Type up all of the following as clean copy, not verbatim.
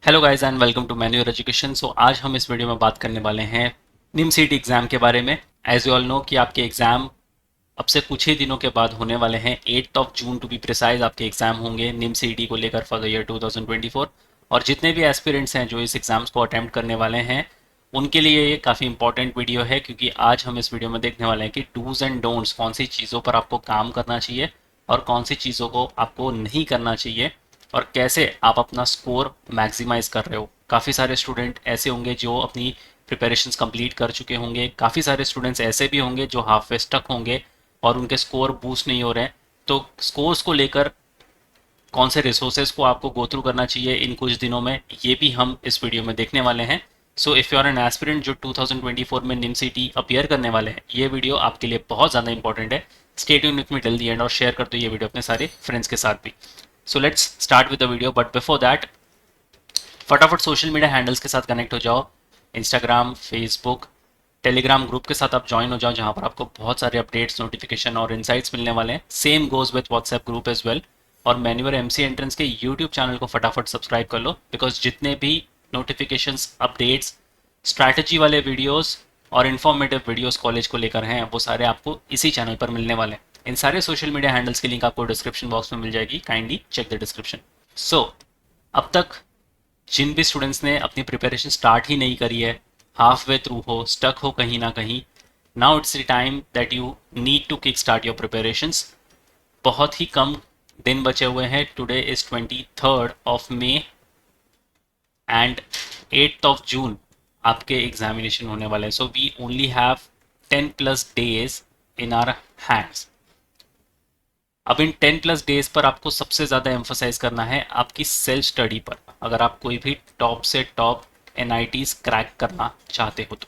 Hello guys and welcome to मैन्यूअर education. So आज हम इस वीडियो में बात करने वाले हैं निम सीटी एग्ज़ाम के बारे में। एज यू ऑल नो कि आपके एग्ज़ाम अब से कुछ ही दिनों के बाद होने वाले हैं। 8 of June to be precise आपके एग्ज़ाम होंगे निम सीटी को लेकर फॉर द ईयर 2024। और जितने भी एस्पिरेंट्स हैं जो इस एग्ज़ाम्स को अटैम्प्ट करने वाले हैं उनके लिए ये काफ़ी इंपॉर्टेंट वीडियो है, क्योंकि आज हम इस वीडियो में देखने वाले हैं कि डूज़ एंड डोंट्स, कौन सी चीज़ों पर आपको काम करना चाहिए और कौन सी चीज़ों को आपको नहीं करना चाहिए, और कैसे आप अपना स्कोर मैक्सिमाइज कर रहे हो। काफ़ी सारे स्टूडेंट ऐसे होंगे जो अपनी प्रिपरेशंस कंप्लीट कर चुके होंगे, काफ़ी सारे स्टूडेंट्स ऐसे भी होंगे जो हाफ वे स्टक होंगे और उनके स्कोर बूस्ट नहीं हो रहे हैं। तो स्कोर्स को लेकर कौन से रिसोर्सेज को आपको गो थ्रू करना चाहिए इन कुछ दिनों में, ये भी हम इस वीडियो में देखने वाले हैं। So if you are an aspirant जो 2024 में निम सिटी अपीयर करने वाले हैं, ये वीडियो आपके लिए बहुत ज़्यादा इंपॉर्टेंट है। Stay tuned with me till the end और शेयर कर दो ये वीडियो अपने सारे फ्रेंड्स के साथ भी। So let's start with the video, but before that फटाफट सोशल मीडिया हैंडल्स के साथ कनेक्ट हो जाओ। इंस्टाग्राम, फेसबुक, टेलीग्राम ग्रुप के साथ आप ज्वाइन हो जाओ, जहां पर आपको बहुत सारे अपडेट्स, नोटिफिकेशन और इनसाइट्स मिलने वाले हैं। Same goes with WhatsApp group as well. और मैन्यूअर एमसी एंट्रेंस के यूट्यूब चैनल को फटाफट सब्सक्राइब कर लो, बिकॉज जितने भी नोटिफिकेशंस, अपडेट्स, स्ट्रैटेजी वाले वीडियोस और इन्फॉर्मेटिव वीडियोस कॉलेज को लेकर हैं, वो सारे आपको इसी चैनल पर मिलने वाले हैं। इन सारे सोशल मीडिया हैंडल्स की लिंक आपको डिस्क्रिप्शन बॉक्स में मिल जाएगी, काइंडली चेक द डिस्क्रिप्शन। सो अब तक जिन भी स्टूडेंट्स ने अपनी प्रिपरेशन स्टार्ट ही नहीं करी है, हाफ वे थ्रू हो, स्टक हो कहीं ना कहीं, now it's the time that you need to kick start your preparations. बहुत ही कम दिन बचे हुए हैं। Today is 23rd of May and 8th of June आपके एग्जामिनेशन होने वाले हैं। So we only have 10+ days in our hands. अब इन 10+ days पर आपको सबसे ज़्यादा एम्फोसाइज करना है आपकी सेल्फ स्टडी पर, अगर आप कोई भी टॉप से टॉप एनआईटीज क्रैक करना चाहते हो तो।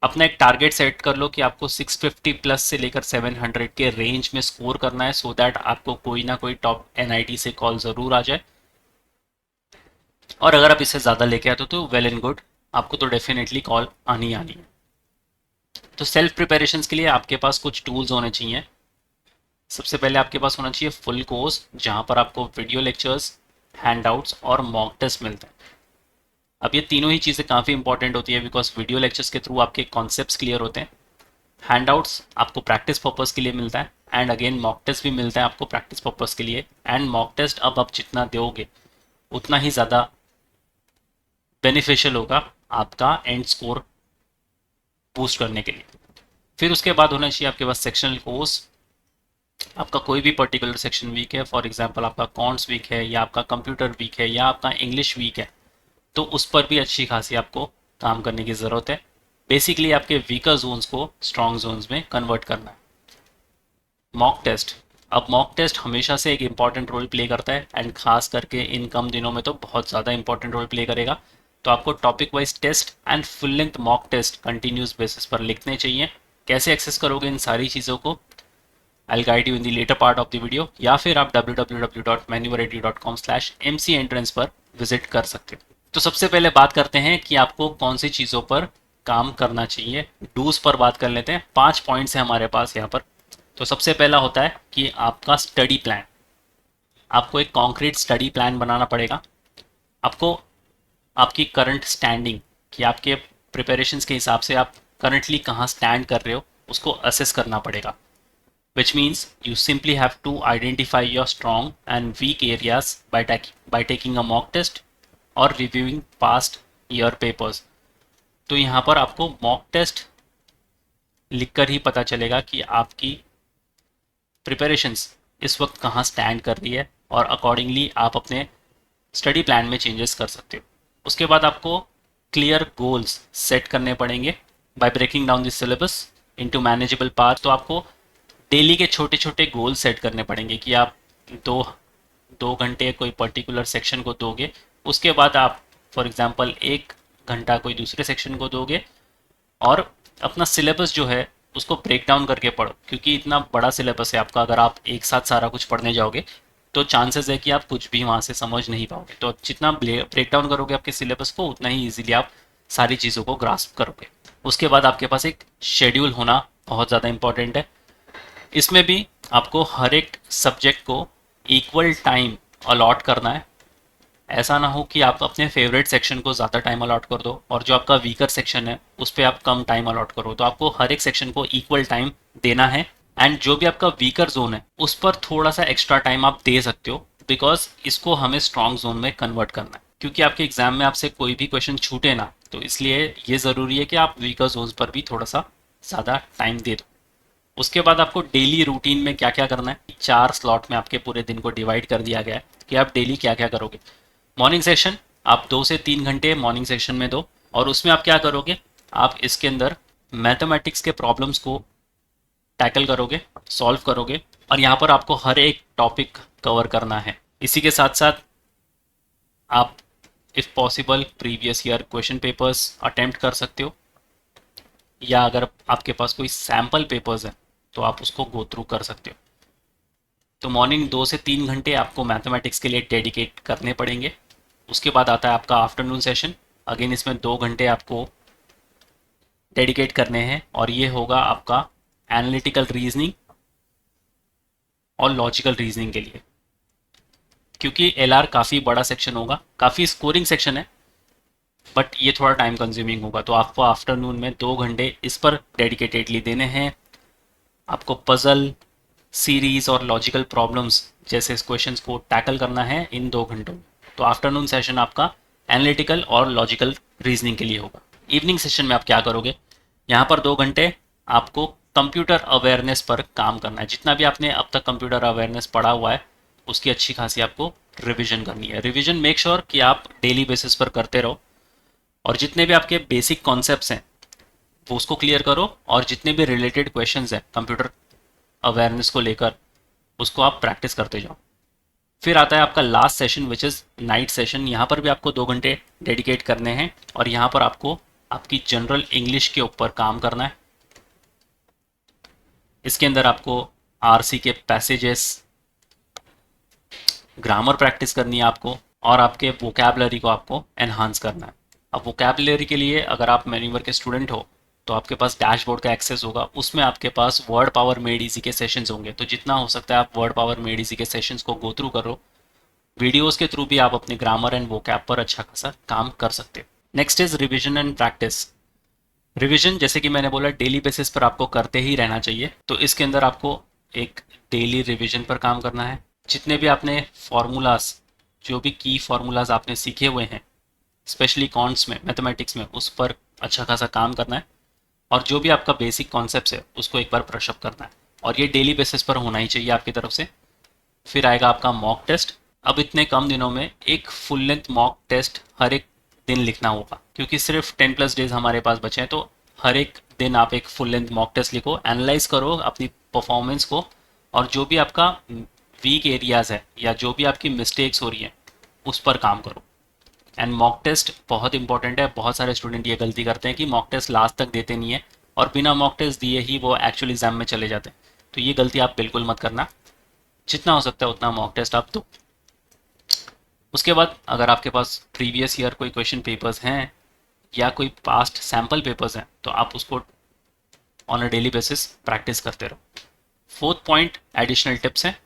अपना एक टारगेट सेट कर लो कि आपको 650 प्लस से लेकर 700 के रेंज में स्कोर करना है, सो दैट आपको कोई ना कोई टॉप एनआईटी से कॉल ज़रूर आ जाए। और अगर आप इससे ज़्यादा लेके आते हो तो वेल एंड गुड, आपको तो डेफिनेटली कॉल आनी आनी है। तो सेल्फ प्रिपरेशंस के लिए आपके पास कुछ टूल्स होने चाहिए। सबसे पहले आपके पास होना चाहिए फुल कोर्स, जहां पर आपको वीडियो लेक्चर्स, हैंडआउट्स और मॉक टेस्ट मिलते हैं। अब ये तीनों ही चीज़ें काफ़ी इंपॉर्टेंट होती है, बिकॉज वीडियो लेक्चर्स के थ्रू आपके कॉन्सेप्ट्स क्लियर होते हैं, हैंडआउट्स आपको प्रैक्टिस पर्पज़ के लिए मिलता है, एंड अगेन मॉक टेस्ट भी मिलता है आपको प्रैक्टिस पर्पज़ के लिए। एंड मॉक टेस्ट अब आप जितना दोगे उतना ही ज़्यादा बेनिफिशियल होगा आपका एंड स्कोर बूस्ट करने के लिए। फिर उसके बाद होना चाहिए आपके पास सेक्शनल कोर्स। आपका कोई भी पर्टिकुलर सेक्शन वीक है, फॉर एग्जांपल आपका अकाउंट्स वीक है, या आपका कंप्यूटर वीक है, या आपका इंग्लिश वीक है, तो उस पर भी अच्छी खासी आपको काम करने की ज़रूरत है। बेसिकली आपके वीकर जोन्स को स्ट्रॉन्ग जोन्स में कन्वर्ट करना है। मॉक टेस्ट, अब मॉक टेस्ट हमेशा से एक इंपॉर्टेंट रोल प्ले करता है, एंड खास करके इन कम दिनों में तो बहुत ज़्यादा इंपॉर्टेंट रोल प्ले करेगा। तो आपको topic wise test and full length mock test continuous basis पर लिखने चाहिए। कैसे एक्सेस करोगे इन सारी चीज़ों को, I'll guide you in the later part of the video, या फिर आप www.manuredu.com/mcentrance पर विजिट कर सकते हो। तो सबसे पहले बात करते हैं कि आपको कौन सी चीज़ों पर काम करना चाहिए। डूज पर बात कर लेते हैं। 5 पॉइंट्स हैं हमारे पास यहाँ पर। तो सबसे पहला होता है कि आपका स्टडी प्लान। आपको एक कॉन्क्रीट स्टडी प्लान बनाना पड़ेगा। आपको आपकी करंट स्टैंडिंग, कि आपके प्रिपरेशंस के हिसाब से आप करंटली कहाँ स्टैंड कर रहे हो, उसको असेस करना पड़ेगा। Which means you simply have to identify your strong and weak areas by taking a mock test और reviewing past year papers। तो यहाँ पर आपको मॉक टेस्ट लिखकर ही पता चलेगा कि आपकी प्रिपरेशंस इस वक्त कहाँ स्टैंड कर रही है, और अकॉर्डिंगली आप अपने स्टडी प्लान में चेंजेस कर सकते हो। उसके बाद आपको क्लियर गोल्स सेट करने पड़ेंगे by breaking down this syllabus into manageable part. तो आपको डेली के छोटे छोटे गोल सेट करने पड़ेंगे कि आप दो दो घंटे कोई पर्टिकुलर सेक्शन को दोगे, उसके बाद आप फॉर एग्जांपल 1 घंटा कोई दूसरे सेक्शन को दोगे, और अपना सिलेबस जो है उसको ब्रेक डाउन करके पढ़ो, क्योंकि इतना बड़ा सिलेबस है आपका। अगर आप एक साथ सारा कुछ पढ़ने जाओगे तो चांसेस है कि आप कुछ भी वहाँ से समझ नहीं पाओगे। तो जितना ब्रेक डाउन करोगे आपके सिलेबस को, उतना ही ईजिली आप सारी चीज़ों को ग्रास्प करोगे। उसके बाद आपके पास एक शेड्यूल होना बहुत ज़्यादा इंपॉर्टेंट है। इसमें भी आपको हर एक सब्जेक्ट को इक्वल टाइम अलॉट करना है। ऐसा ना हो कि आप अपने फेवरेट सेक्शन को ज़्यादा टाइम अलॉट कर दो और जो आपका वीकर सेक्शन है उस पर आप कम टाइम अलॉट करो। तो आपको हर एक सेक्शन को इक्वल टाइम देना है, एंड जो भी आपका वीकर जोन है उस पर थोड़ा सा एक्स्ट्रा टाइम आप दे सकते हो, बिकॉज इसको हमें स्ट्रॉन्ग जोन में कन्वर्ट करना है, क्योंकि आपके एग्जाम में आपसे कोई भी क्वेश्चन छूटे ना। तो इसलिए ये ज़रूरी है कि आप वीकर जोन पर भी थोड़ा सा ज़्यादा टाइम दे दो। उसके बाद आपको डेली रूटीन में क्या क्या करना है, 4 स्लॉट में आपके पूरे दिन को डिवाइड कर दिया गया है कि आप डेली क्या क्या करोगे। मॉर्निंग सेशन आप 2 से 3 घंटे मॉर्निंग सेशन में दो, और उसमें आप क्या करोगे, आप इसके अंदर मैथमेटिक्स के प्रॉब्लम्स को टैकल करोगे, सॉल्व करोगे, और यहाँ पर आपको हर एक टॉपिक कवर करना है। इसी के साथ साथ आप if possible previous year question papers attempt कर सकते हो, या अगर आपके पास कोई सैम्पल पेपर्स हैं तो आप उसको गो थ्रू कर सकते हो। तो मॉर्निंग 2 से 3 घंटे आपको मैथमेटिक्स के लिए डेडिकेट करने पड़ेंगे। उसके बाद आता है आपका आफ्टरनून सेशन। अगेन इसमें 2 घंटे आपको डेडिकेट करने हैं, और ये होगा आपका एनालिटिकल रीजनिंग और लॉजिकल रीजनिंग के लिए, क्योंकि एलआर काफ़ी बड़ा सेक्शन होगा, काफ़ी स्कोरिंग सेक्शन है, बट ये थोड़ा टाइम कंज्यूमिंग होगा। तो आपको आफ्टरनून में 2 घंटे इस पर डेडिकेटेडली देने हैं। आपको पजल, सीरीज और लॉजिकल प्रॉब्लम्स जैसे क्वेश्चंस को टैकल करना है इन 2 घंटों में। तो आफ्टरनून सेशन आपका एनालिटिकल और लॉजिकल रीजनिंग के लिए होगा। इवनिंग सेशन में आप क्या करोगे, यहाँ पर 2 घंटे आपको कंप्यूटर अवेयरनेस पर काम करना है। जितना भी आपने अब तक कंप्यूटर अवेयरनेस पढ़ा हुआ है उसकी अच्छी खासी आपको रिविजन करनी है। रिविजन मेक श्योर कि आप डेली बेसिस पर करते रहो, और जितने भी आपके बेसिक कॉन्सेप्ट्स हैं वो उसको क्लियर करो, और जितने भी रिलेटेड क्वेश्चंस हैं कंप्यूटर अवेयरनेस को लेकर उसको आप प्रैक्टिस करते जाओ। फिर आता है आपका last session which is night session. यहाँ पर भी आपको 2 घंटे डेडिकेट करने हैं, और यहाँ पर आपको आपकी जनरल इंग्लिश के ऊपर काम करना है। इसके अंदर आपको आरसी के पैसेजेस, ग्रामर प्रैक्टिस करनी है आपको, और आपके वोकैबलरी को आपको एनहांस करना है। अब वोकैबलरी के लिए अगर आप मैन्यूवर के स्टूडेंट हो तो आपके पास डैशबोर्ड का एक्सेस होगा, उसमें आपके पास वर्ड पावर मेड इजी के सेशंस होंगे। तो जितना हो सकता है आप वर्ड पावर मेड इजी के सेशंस को गो थ्रू करो। वीडियोस के थ्रू भी आप अपने ग्रामर एंड वोकैब पर अच्छा खासा काम कर सकते हो। Next is revision and practice. Revision जैसे कि मैंने बोला डेली बेसिस पर आपको करते ही रहना चाहिए। तो इसके अंदर आपको एक डेली रिविजन पर काम करना है। जितने भी आपने फार्मूलाज, जो भी की फार्मूलाज आपने सीखे हुए हैं स्पेशली कॉन्ट्स में, मैथमेटिक्स में, उस पर अच्छा खासा काम करना है, और जो भी आपका बेसिक कॉन्सेप्ट है उसको एक बार ब्रशअप करना है, और ये डेली बेसिस पर होना ही चाहिए आपकी तरफ से। फिर आएगा आपका मॉक टेस्ट। अब इतने कम दिनों में एक फुल लेंथ मॉक टेस्ट हर एक दिन लिखना होगा, क्योंकि सिर्फ 10+ डेज हमारे पास बचे हैं। तो हर एक दिन आप एक फुल लेंथ मॉक टेस्ट लिखो, एनालाइज करो अपनी परफॉर्मेंस को, और जो भी आपका वीक एरियाज है या जो भी आपकी मिस्टेक्स हो रही हैं उस पर काम करो। एंड मॉक टेस्ट बहुत इंपॉर्टेंट है। बहुत सारे स्टूडेंट ये गलती करते हैं कि मॉक टेस्ट लास्ट तक देते नहीं है, और बिना मॉक टेस्ट दिए ही वो एक्चुअल एग्जाम में चले जाते हैं। तो ये गलती आप बिल्कुल मत करना, जितना हो सकता है उतना मॉक टेस्ट आप दो। उसके बाद अगर आपके पास प्रीवियस ईयर कोई क्वेश्चन पेपर्स हैं या कोई पास्ट सैम्पल पेपर्स हैं तो आप उसको on a daily basis practice करते रहो। फोर्थ पॉइंट एडिशनल टिप्स हैं।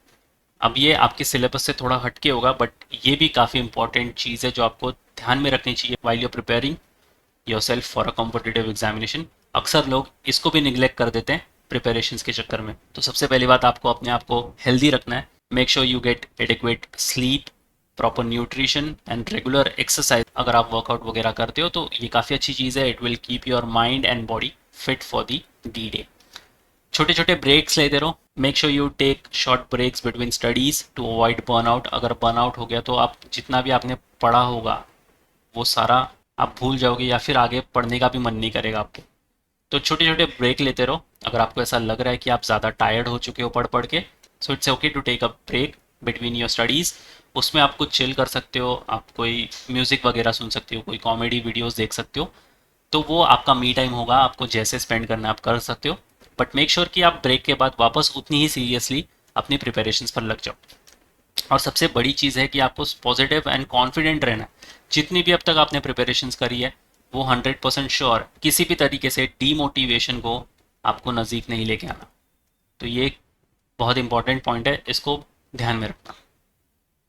अब ये आपके सिलेबस से थोड़ा हटके होगा, बट ये भी काफ़ी इंपॉर्टेंट चीज़ है जो आपको ध्यान में रखनी चाहिए while you preparing yourself for a competitive examination. अक्सर लोग इसको भी निगलेक्ट कर देते हैं प्रिपरेशंस के चक्कर में। तो सबसे पहली बात, आपको अपने आप को हेल्दी रखना है। Make sure you get adequate sleep, proper nutrition and regular exercise. अगर आप वर्कआउट वगैरह करते हो तो ये काफ़ी अच्छी चीज़ है। It will keep your mind and body fit for the day. छोटे छोटे ब्रेक्स लेते रहो। Make sure you take short breaks between studies to avoid burnout. अगर बर्नआउट हो गया तो आप जितना भी आपने पढ़ा होगा वो सारा आप भूल जाओगे, या फिर आगे पढ़ने का भी मन नहीं करेगा आपको। तो छोटे छोटे ब्रेक लेते रहो। अगर आपको ऐसा लग रहा है कि आप ज़्यादा टायर्ड हो चुके हो पढ़ पढ़ के, so it's okay to take a break between your studies. उसमें आप कुछ चिल कर सकते हो, आप कोई म्यूज़िक वगैरह सुन सकते हो, कोई कॉमेडी वीडियोस देख सकते हो। तो वो आपका मी टाइम होगा, आपको जैसे स्पेंड करना है आप कर सकते हो। बट मेक श्योर कि आप ब्रेक के बाद वापस उतनी ही सीरियसली अपनी प्रिपरेशंस पर लग जाओ। और सबसे बड़ी चीज़ है कि आपको पॉजिटिव एंड कॉन्फिडेंट रहना है। जितनी भी अब तक आपने प्रिपरेशंस करी है वो 100% श्योर किसी भी तरीके से डीमोटिवेशन को आपको नज़दीक नहीं लेके आना। तो ये एक बहुत इंपॉर्टेंट पॉइंट है, इसको ध्यान में रखना।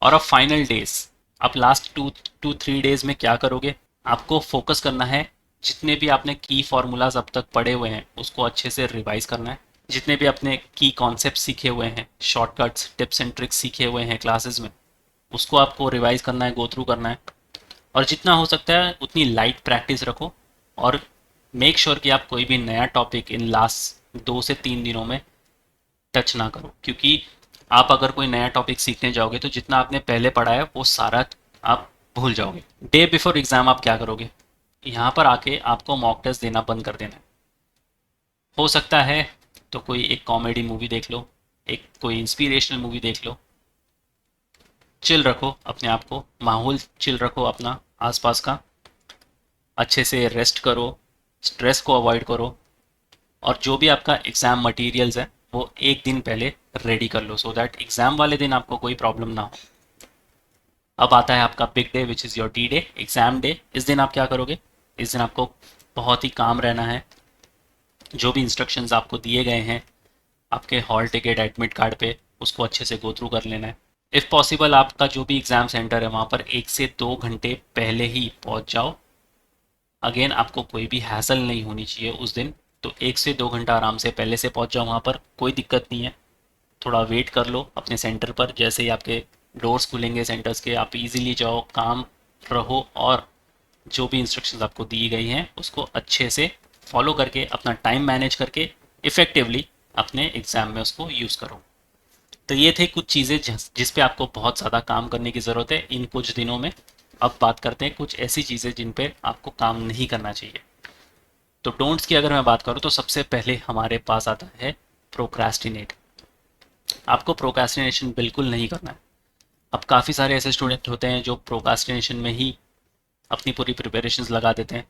और अब फाइनल डेज, आप लास्ट 2 to 3 डेज में क्या करोगे, आपको फोकस करना है जितने भी आपने की फार्मूलाज अब तक पढ़े हुए हैं उसको अच्छे से रिवाइज करना है। जितने भी अपने की कॉन्सेप्ट सीखे हुए हैं, शॉर्टकट्स, टिप्स एंड ट्रिक्स सीखे हुए हैं क्लासेस में, उसको आपको रिवाइज करना है, गो थ्रू करना है। और जितना हो सकता है उतनी लाइट प्रैक्टिस रखो। और मेक श्योर कि आप कोई भी नया टॉपिक इन लास्ट 2 से 3 दिनों में टच ना करो, क्योंकि आप अगर कोई नया टॉपिक सीखने जाओगे तो जितना आपने पहले पढ़ा है वो सारा आप भूल जाओगे। डे बिफोर एग्जाम आप क्या करोगे, यहाँ पर आके आपको मॉक टेस्ट देना बंद कर देना है। हो सकता है तो कोई एक कॉमेडी मूवी देख लो, एक कोई इंस्पिरेशनल मूवी देख लो, चिल रखो अपने आप को, माहौल चिल रखो अपना आसपास का, अच्छे से रेस्ट करो, स्ट्रेस को अवॉइड करो। और जो भी आपका एग्ज़ाम मटेरियल्स है वो एक दिन पहले रेडी कर लो, सो दैट एग्ज़ाम वाले दिन आपको कोई प्रॉब्लम ना हो। अब आता है आपका big day which is your D day, exam day. इस दिन आप क्या करोगे, इस दिन आपको बहुत ही काम रहना है। जो भी इंस्ट्रक्शंस आपको दिए गए हैं आपके हॉल टिकट एडमिट कार्ड पे, उसको अच्छे से गो थ्रू कर लेना है। इफ़ पॉसिबल आपका जो भी एग्ज़ाम सेंटर है वहाँ पर 1 से 2 घंटे पहले ही पहुँच जाओ। अगेन आपको कोई भी हैसल नहीं होनी चाहिए उस दिन, तो 1 से 2 घंटा आराम से पहले से पहुंच जाओ वहाँ पर, कोई दिक्कत नहीं है। थोड़ा वेट कर लो अपने सेंटर पर, जैसे ही आपके डोर्स खुलेंगे सेंटर्स के आप इजीली जाओ, काम रहो और जो भी इंस्ट्रक्शंस आपको दी गई हैं उसको अच्छे से फॉलो करके अपना टाइम मैनेज करके इफ़ेक्टिवली अपने एग्ज़ाम में उसको यूज़ करो। तो ये थे कुछ चीज़ें जिस पे आपको बहुत ज़्यादा काम करने की ज़रूरत है इन कुछ दिनों में। अब बात करते हैं कुछ ऐसी चीज़ें जिन पे आपको काम नहीं करना चाहिए। तो डोंट्स की अगर मैं बात करूँ तो सबसे पहले हमारे पास आता है प्रोक्रास्टिनेट। आपको प्रोक्रास्टिनेशन बिल्कुल नहीं करना है। अब काफ़ी सारे ऐसे स्टूडेंट होते हैं जो प्रोक्रास्टिनेशन में ही अपनी पूरी प्रिपरेशंस लगा देते हैं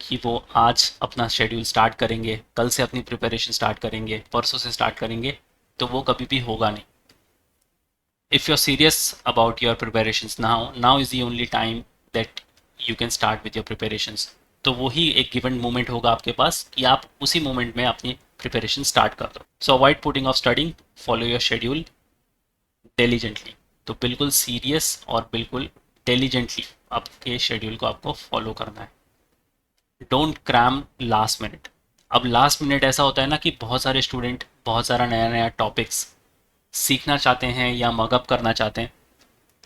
कि वो आज अपना शेड्यूल स्टार्ट करेंगे, कल से अपनी प्रिपरेशन स्टार्ट करेंगे, परसों से स्टार्ट करेंगे, तो वो कभी भी होगा नहीं। If you're serious about your preparations now is the only time that you can start with your preparations। तो वही एक गिवन मोमेंट होगा आपके पास कि आप उसी मोमेंट में अपनी प्रिपरेशन स्टार्ट कर दो। सो avoid putting of studying, follow your schedule diligently. तो बिल्कुल सीरियस और बिल्कुल डिलीजेंटली आपके शेड्यूल को आपको फॉलो करना है। Don't cram last minute. अब लास्ट मिनट ऐसा होता है ना कि बहुत सारे स्टूडेंट बहुत सारा नया नया टॉपिक्स सीखना चाहते हैं या मगअप करना चाहते हैं,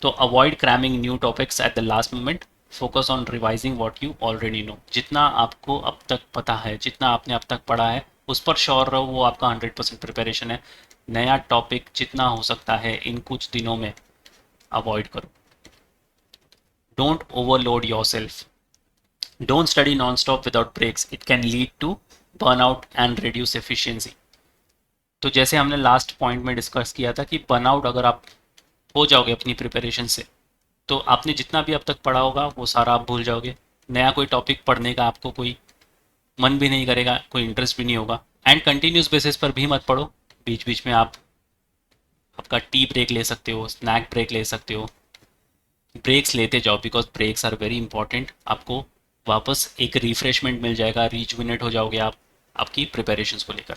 तो avoid cramming new topics at the last moment. Focus on revising what you already know. जितना आपको अब तक पता है, जितना आपने अब तक पढ़ा है उस पर श्योर रहो, वो आपका 100% प्रिपरेशन है। नया टॉपिक जितना हो सकता है इन कुछ दिनों में अवॉइड करो। Don't overload yourself. Don't study non stop without breaks, it can lead to burnout and reduce efficiency. तो जैसे हमने लास्ट पॉइंट में डिस्कस किया था कि बर्नआउट अगर आप हो जाओगे अपनी प्रिपरेशन से, तो आपने जितना भी अब तक पढ़ा होगा वो सारा आप भूल जाओगे। नया कोई टॉपिक पढ़ने का आपको कोई मन भी नहीं करेगा, कोई इंटरेस्ट भी नहीं होगा। एंड कंटिन्यूस बेसिस पर भी मत पढ़ो, बीच बीच में आप आपका टी ब्रेक ले सकते हो, स्नैक ब्रेक ले सकते हो। ब्रेक्स लेते जाओ because breaks are very important. आपको वापस एक रिफ्रेशमेंट मिल जाएगा, रिजुविनेट हो जाओगे आप आपकी प्रिपरेशंस को लेकर।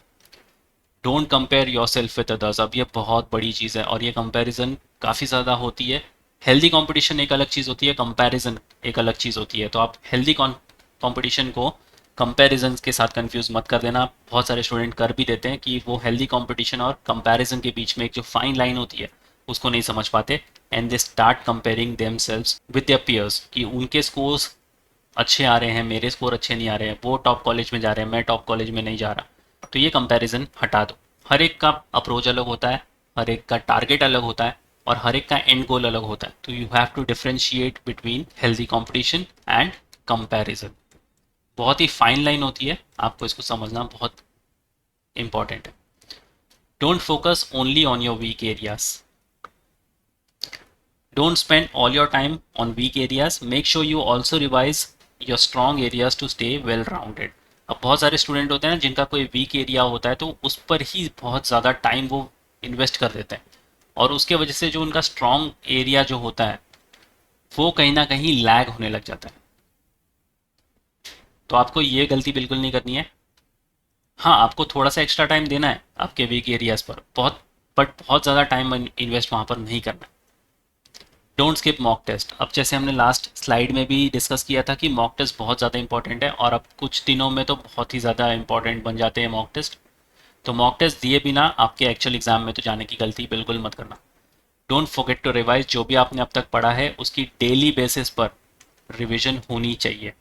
Don't compare your self with others. अब ये बहुत बड़ी चीज़ है और ये कंपैरिजन काफ़ी ज़्यादा होती है। हेल्दी कंपटीशन एक अलग चीज़ होती है, कंपैरिजन एक अलग चीज़ होती है। तो आप हेल्दी कंपटीशन को कंपैरिजन के साथ कंफ्यूज मत कर देना। बहुत सारे स्टूडेंट कर भी देते हैं कि वो हेल्दी कंपटीशन और कंपैरिजन के बीच में एक जो फाइन लाइन होती है उसको नहीं समझ पाते, and they start comparing themselves with their piers कि उनके स्कोर्स अच्छे आ रहे हैं, मेरे स्कोर अच्छे नहीं आ रहे हैं, वो टॉप कॉलेज में जा रहे हैं, मैं टॉप कॉलेज में नहीं जा रहा। तो ये कंपैरिजन हटा दो। हर एक का अप्रोच अलग होता है, हर एक का टारगेट अलग होता है और हर एक का एंड गोल अलग होता है। तो you have to differentiate between healthy competition and comparison. बहुत ही फाइन लाइन होती है, आपको इसको समझना बहुत इंपॉर्टेंट है। Don't focus only on your weak areas. Don't spend all your time on weak areas, make sure you also revise your strong areas to stay well rounded. अब बहुत सारे स्टूडेंट होते हैं ना जिनका कोई वीक एरिया होता है तो उस पर ही बहुत ज़्यादा टाइम वो इन्वेस्ट कर देते हैं और उसके वजह से जो उनका स्ट्रॉन्ग एरिया जो होता है वो कहीं ना कहीं लैग होने लग जाता है। तो आपको ये गलती बिल्कुल नहीं करनी है। हाँ, आपको थोड़ा सा एक्स्ट्रा टाइम देना है आपके वीक एरियाज पर, बहुत बट बहुत ज़्यादा टाइम इन्वेस्ट वहाँ पर नहीं करना है। Don't skip mock test. अब जैसे हमने लास्ट स्लाइड में भी डिस्कस किया था कि मॉक टेस्ट बहुत ज़्यादा इंपॉर्टेंट है और अब कुछ दिनों में तो बहुत ही ज़्यादा इंपॉर्टेंट बन जाते हैं मॉक टेस्ट। तो मॉक टेस्ट दिए बिना आपके एक्चुअल एग्जाम में तो जाने की गलती बिल्कुल मत करना। डोंट फॉरगेट टू रिवाइज, जो भी आपने अब तक पढ़ा है उसकी डेली बेसिस पर रिविजन होनी चाहिए।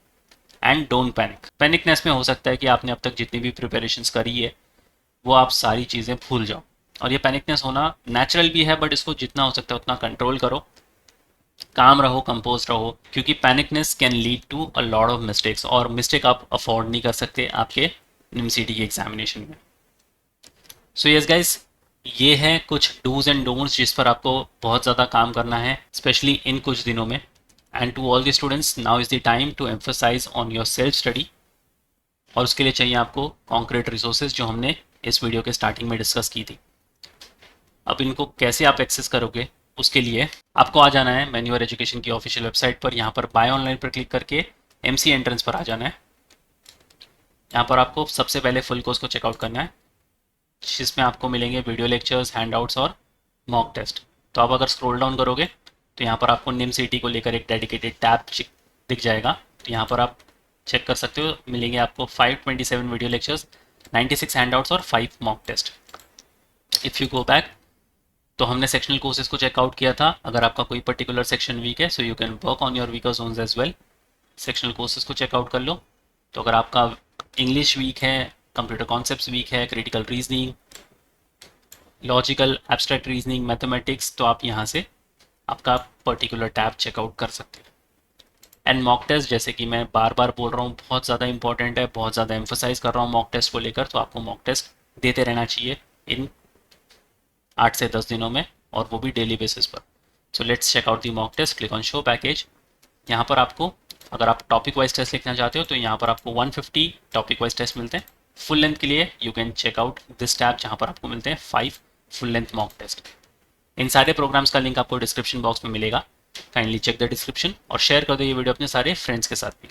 And don't panic. पैनिकनेस में हो सकता है कि आपने अब तक जितनी भी प्रिपरेशंस करी है वो आप सारी चीज़ें भूल जाओ, और ये पैनिकनेस होना नेचुरल भी है, बट इसको जितना हो सकता है उतना कंट्रोल करो, काम रहो, कंपोज रहो, क्योंकि panicness can lead to a lot of mistakes, और मिस्टेक आप अफोर्ड नहीं कर सकते आपके निमसीटी के एग्जामिनेशन में। सो यस गाइस, ये हैं कुछ डूज एंड डोंट्स जिस पर आपको बहुत ज़्यादा काम करना है, स्पेशली इन कुछ दिनों में। And to all the students, now is the time to emphasise on your self study, और उसके लिए चाहिए आपको कॉन्क्रीट रिसोर्सेज जो हमने इस वीडियो के स्टार्टिंग में डिस्कस की थी। अब इनको कैसे आप एक्सेस करोगे, उसके लिए आपको आ जाना है मैन्यूअर एजुकेशन की ऑफिशियल वेबसाइट पर। यहाँ पर बाय ऑनलाइन पर क्लिक करके एमसी एंट्रेंस पर आ जाना है। यहाँ पर आपको सबसे पहले फुल कोर्स को चेकआउट करना है, जिसमें आपको मिलेंगे वीडियो लेक्चर्स, हैंडआउट्स और मॉक टेस्ट। तो आप अगर स्क्रॉल डाउन करोगे तो यहाँ पर आपको निम सिटी को लेकर एक डेडिकेटेड टैब दिख जाएगा। तो यहाँ पर आप चेक कर सकते हो, मिलेंगे आपको 527 वीडियो लेक्चर्स, 96 हैंडआउट्स और 5 mock test. If you go back, तो हमने सेक्शनल कोर्सेज को चेकआउट किया था। अगर आपका कोई पर्टिकुलर सेक्शन वीक है, so you can work on your weaker zones as well. Sectional courses को चेकआउट कर लो। तो अगर आपका इंग्लिश वीक है, कंप्यूटर कॉन्सेप्ट्स वीक है, critical reasoning, logical abstract reasoning, mathematics, तो आप यहाँ से आपका पर्टिकुलर टैब चेकआउट कर सकते हैं। एंड मॉक टेस्ट, जैसे कि मैं बार बार बोल रहा हूँ, बहुत ज़्यादा इंपॉर्टेंट है, बहुत ज़्यादा एम्फोसाइज कर रहा हूँ मॉक टेस्ट को लेकर। तो आपको मॉक टेस्ट देते रहना चाहिए इन 8 से 10 दिनों में, और वो भी डेली बेसिस पर। So let's check out the mock test. Click on show package. यहाँ पर आपको, अगर आप टॉपिक वाइज टेस्ट लिखना चाहते हो तो यहाँ पर आपको 150 टॉपिक वाइज टेस्ट मिलते हैं। फुल लेंथ के लिए you can check out this tab, जहाँ पर आपको मिलते हैं 5 फुल लेंथ मॉक टेस्ट। इन सारे प्रोग्राम्स का लिंक आपको डिस्क्रिप्शन बॉक्स में मिलेगा। काइंडली चेक द डिस्क्रिप्शन और शेयर कर दो ये वीडियो अपने सारे फ्रेंड्स के साथ भी।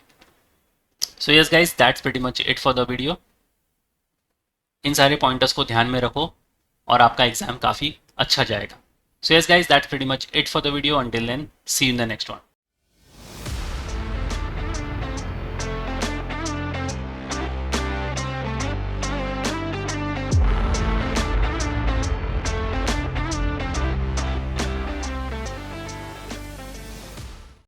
So yes guys, that's pretty much it for the video. इन सारे पॉइंटर्स को ध्यान में रखो और आपका एग्जाम काफ़ी अच्छा जाएगा। So yes guys, that's pretty much it for the video. Until then, see you in the next one.